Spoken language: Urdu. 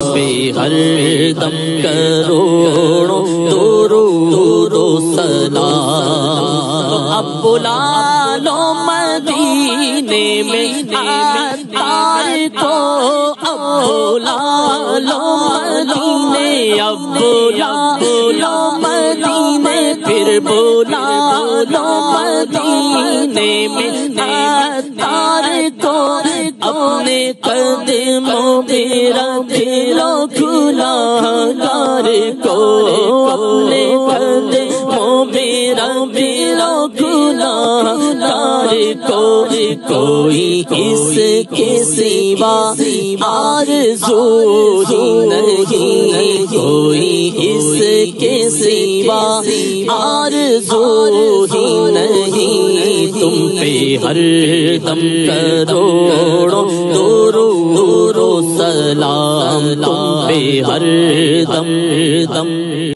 پہ ہر دم کروڑوں درود و سلام۔ اب بلا لو مدینے میں عطار کو، اب بلا لو مدینے، اب بلا لو مدینے، پھر بلا لو مدینے میں عطار کو، اپنے قدموں پہ رکھ لو گنہگار کو، اپنے قدموں پہ رکھ لو گنہگار کو۔ کوئی اس کے سوا آرزو ہی نہیں، کوئی اس کے سوا آرزو ہی نہیں، تم پہ ہر دم کروڑوں درود و سلام، تم پہ ہر دم